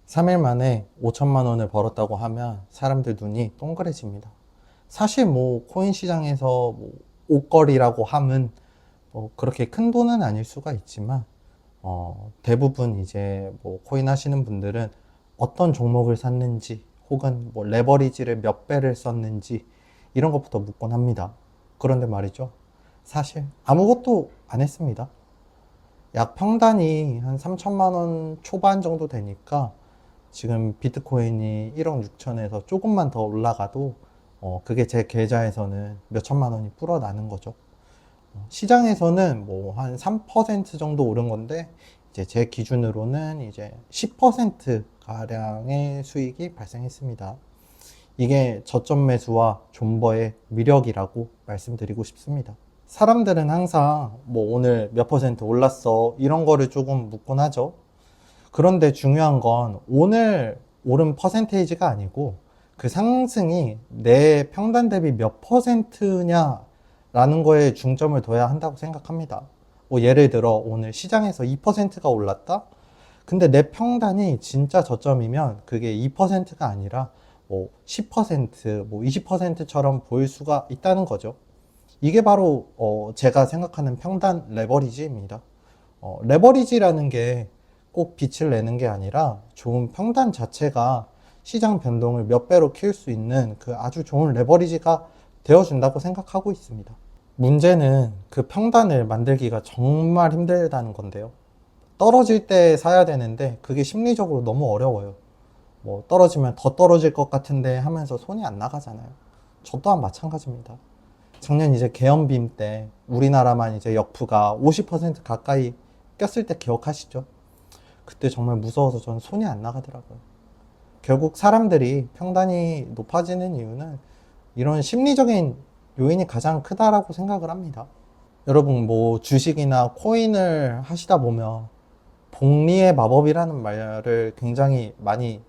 3일 만에 5천만 원을 벌었다고 하면 사람들 눈이 동그래집니다. 사실 뭐 코인 시장에서 뭐 옷걸이라고 함은 뭐 그렇게 큰 돈은 아닐 수가 있지만 대부분 이제 뭐 코인 하시는 분들은 어떤 종목을 샀는지 혹은 뭐 레버리지를 몇 배를 썼는지 이런 것부터 묻곤 합니다. 그런데 말이죠. 사실 아무것도 안 했습니다. 약 평단이 한 3천만 원 초반 정도 되니까 지금 비트코인이 1억 6천에서 조금만 더 올라가도 그게 제 계좌에서는 몇 천만 원이 불어나는 거죠. 시장에서는 뭐 한 3% 정도 오른 건데 이제 제 기준으로는 이제 10% 가량의 수익이 발생했습니다. 이게 저점 매수와 존버의 위력이라고 말씀드리고 싶습니다. 사람들은 항상 뭐 오늘 몇 퍼센트 올랐어 이런 거를 조금 묻곤 하죠. 그런데 중요한 건 오늘 오른 퍼센테이지가 아니고 그 상승이 내 평단 대비 몇 퍼센트냐라는 거에 중점을 둬야 한다고 생각합니다. 뭐 예를 들어 오늘 시장에서 2%가 올랐다? 근데 내 평단이 진짜 저점이면 그게 2%가 아니라 뭐 10%, 뭐 20%처럼 보일 수가 있다는 거죠. 이게 바로 제가 생각하는 평단 레버리지입니다. 레버리지라는 게 꼭 빛을 내는 게 아니라 좋은 평단 자체가 시장 변동을 몇 배로 키울 수 있는 그 아주 좋은 레버리지가 되어준다고 생각하고 있습니다. 문제는 그 평단을 만들기가 정말 힘들다는 건데요. 떨어질 때 사야 되는데 그게 심리적으로 너무 어려워요. 뭐 떨어지면 더 떨어질 것 같은데 하면서 손이 안 나가잖아요. 저 또한 마찬가지입니다. 작년 이제 계엄빔 때 우리나라만 이제 역푸가 50% 가까이 꼈을 때 기억하시죠? 그때 정말 무서워서 저는 손이 안 나가더라고요. 결국 사람들이 평단이 높아지는 이유는 이런 심리적인 요인이 가장 크다라고 생각을 합니다. 여러분 뭐 주식이나 코인을 하시다 보면 복리의 마법이라는 말을 굉장히 많이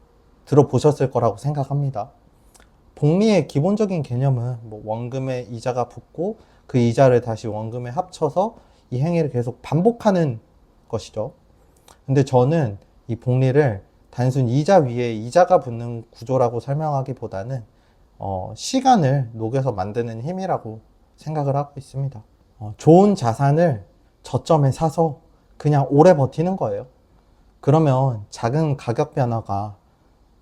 들어보셨을 거라고 생각합니다. 복리의 기본적인 개념은 뭐 원금에 이자가 붙고 그 이자를 다시 원금에 합쳐서 이 행위를 계속 반복하는 것이죠. 근데 저는 이 복리를 단순 이자 위에 이자가 붙는 구조라고 설명하기보다는 시간을 녹여서 만드는 힘이라고 생각을 하고 있습니다. 좋은 자산을 저점에 사서 그냥 오래 버티는 거예요. 그러면 작은 가격 변화가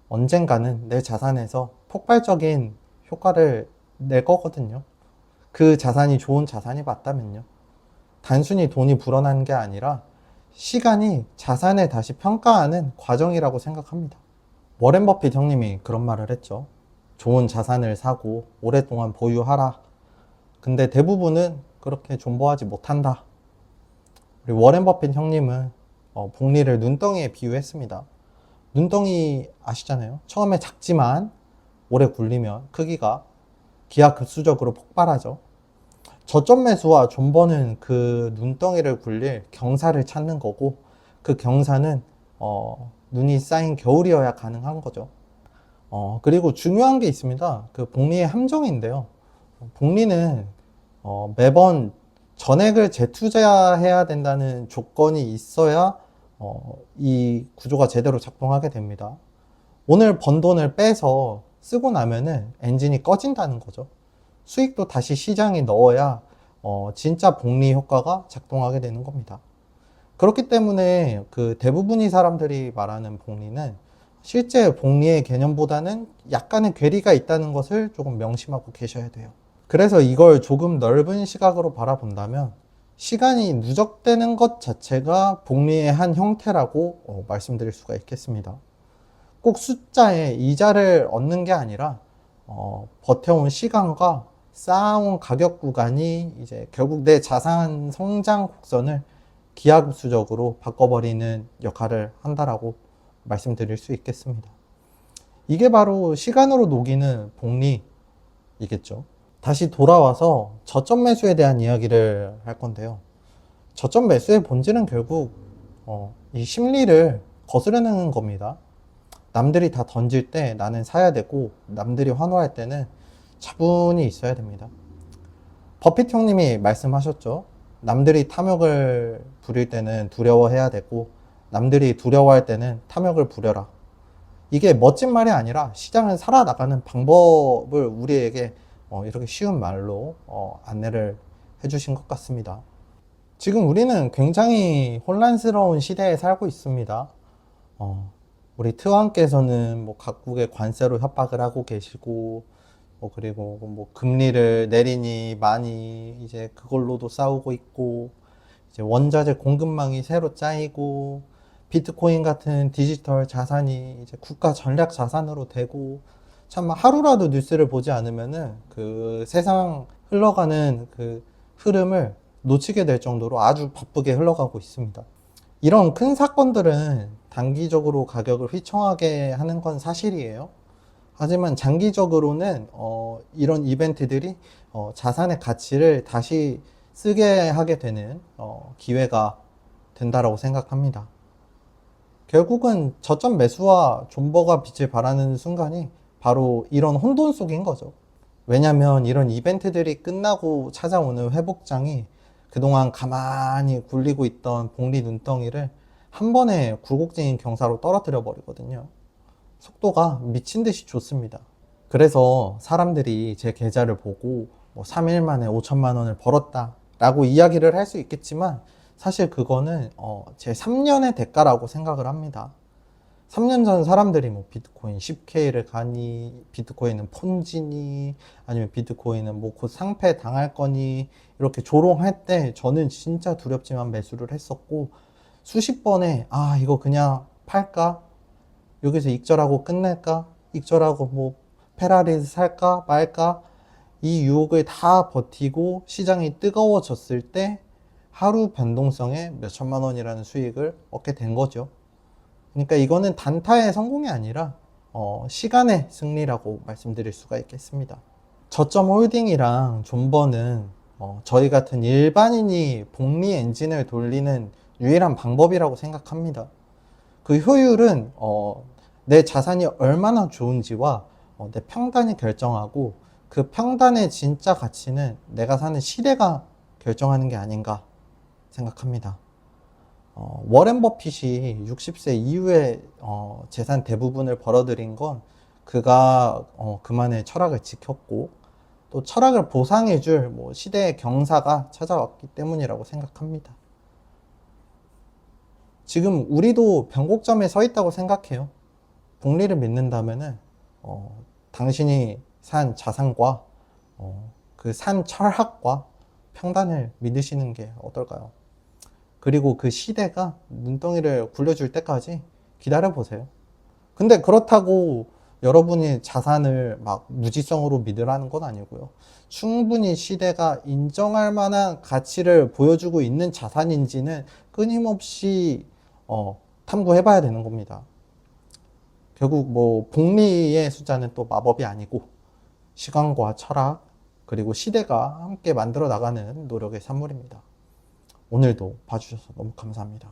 언젠가는 내 자산에서 폭발적인 효과를 낼 거거든요. 그 자산이 좋은 자산이 맞다면요. 단순히 돈이 불어나는 게 아니라 시간이 자산을 다시 평가하는 과정이라고 생각합니다. 워렌 버핏 형님이 그런 말을 했죠. 좋은 자산을 사고 오랫동안 보유하라. 근데 대부분은 그렇게 존버하지 못한다. 우리 워렌 버핏 형님은 복리를 눈덩이에 비유했습니다. 눈덩이 아시잖아요. 처음에 작지만 오래 굴리면 크기가 기하급수적으로 폭발하죠. 저점 매수와 존버는 그 눈덩이를 굴릴 경사를 찾는 거고 그 경사는 눈이 쌓인 겨울이어야 가능한 거죠. 그리고 중요한 게 있습니다. 그 복리의 함정인데요. 복리는 매번 전액을 재투자해야 된다는 조건이 있어야 이 구조가 제대로 작동하게 됩니다. 오늘 번 돈을 빼서 쓰고 나면은 엔진이 꺼진다는 거죠. 수익도 다시 시장에 넣어야 진짜 복리 효과가 작동하게 되는 겁니다. 그렇기 때문에 그 대부분의 사람들이 말하는 복리는 실제 복리의 개념보다는 약간의 괴리가 있다는 것을 조금 명심하고 계셔야 돼요. 그래서 이걸 조금 넓은 시각으로 바라본다면 시간이 누적되는 것 자체가 복리의 한 형태라고 말씀드릴 수가 있겠습니다. 꼭 숫자에 이자를 얻는 게 아니라 버텨온 시간과 쌓아온 가격 구간이 이제 결국 내 자산 성장 곡선을 기하급수적으로 바꿔버리는 역할을 한다라고 말씀드릴 수 있겠습니다. 이게 바로 시간으로 녹이는 복리이겠죠. 다시 돌아와서 저점 매수에 대한 이야기를 할 건데요. 저점 매수의 본질은 결국 이 심리를 거스르는 겁니다. 남들이 다 던질 때 나는 사야 되고 남들이 환호할 때는 차분히 있어야 됩니다. 버핏 형님이 말씀하셨죠. 남들이 탐욕을 부릴 때는 두려워해야 되고 남들이 두려워할 때는 탐욕을 부려라. 이게 멋진 말이 아니라 시장을 살아나가는 방법을 우리에게 이렇게 쉬운 말로 안내를 해주신 것 같습니다. 지금 우리는 굉장히 혼란스러운 시대에 살고 있습니다. 우리 트럼프께서는 뭐 각국의 관세로 협박을 하고 계시고, 그리고 뭐 금리를 내리니 많이 이제 그걸로도 싸우고 있고, 이제 원자재 공급망이 새로 짜이고, 비트코인 같은 디지털 자산이 이제 국가 전략 자산으로 되고, 참 하루라도 뉴스를 보지 않으면은 그 세상 흘러가는 그 흐름을 놓치게 될 정도로 아주 바쁘게 흘러가고 있습니다. 이런 큰 사건들은 단기적으로 가격을 휘청하게 하는 건 사실이에요. 하지만 장기적으로는 이런 이벤트들이 자산의 가치를 다시 쓰게 하게 되는 기회가 된다라고 생각합니다. 결국은 저점 매수와 존버가 빛을 발하는 순간이 바로 이런 혼돈 속인 거죠. 왜냐면 이런 이벤트들이 끝나고 찾아오는 회복장이 그동안 가만히 굴리고 있던 복리 눈덩이를 한 번에 굴곡진 경사로 떨어뜨려 버리거든요. 속도가 미친 듯이 좋습니다. 그래서 사람들이 제 계좌를 보고 뭐 3일 만에 5천만 원을 벌었다 라고 이야기를 할 수 있겠지만, 사실 그거는 제 3년의 대가라고 생각을 합니다. 3년 전 사람들이 뭐 비트코인 10K를 가니, 비트코인은 폰지니, 아니면 비트코인은 뭐 곧 상패 당할 거니, 이렇게 조롱할 때 저는 진짜 두렵지만 매수를 했었고, 수십 번에 이거 그냥 팔까? 여기서 익절하고 끝낼까? 익절하고 뭐 페라리 살까 말까? 이 유혹을 다 버티고 시장이 뜨거워졌을 때 하루 변동성에 몇 천만 원이라는 수익을 얻게 된 거죠. 그러니까 이거는 단타의 성공이 아니라 시간의 승리라고 말씀드릴 수가 있겠습니다. 저점 홀딩이랑 존버는 저희 같은 일반인이 복리 엔진을 돌리는 유일한 방법이라고 생각합니다. 그 효율은 내 자산이 얼마나 좋은지와 내 평단이 결정하고, 그 평단의 진짜 가치는 내가 사는 시대가 결정하는 게 아닌가 생각합니다. 워렌 버핏이 60세 이후에 재산 대부분을 벌어들인 건 그가 그만의 철학을 지켰고, 또 철학을 보상해줄 뭐 시대의 경사가 찾아왔기 때문이라고 생각합니다. 지금 우리도 변곡점에 서 있다고 생각해요. 복리를 믿는다면은 당신이 산 자산과 그 산 철학과 평단을 믿으시는 게 어떨까요? 그리고 그 시대가 눈덩이를 굴려줄 때까지 기다려 보세요. 근데 그렇다고 여러분이 자산을 막 무지성으로 믿으라는 건 아니고요. 충분히 시대가 인정할 만한 가치를 보여주고 있는 자산인지는 끊임없이 탐구해 봐야 되는 겁니다. 결국 뭐 복리의 숫자는 또 마법이 아니고, 시간과 철학 그리고 시대가 함께 만들어 나가는 노력의 산물입니다. 오늘도 봐주셔서 너무 감사합니다.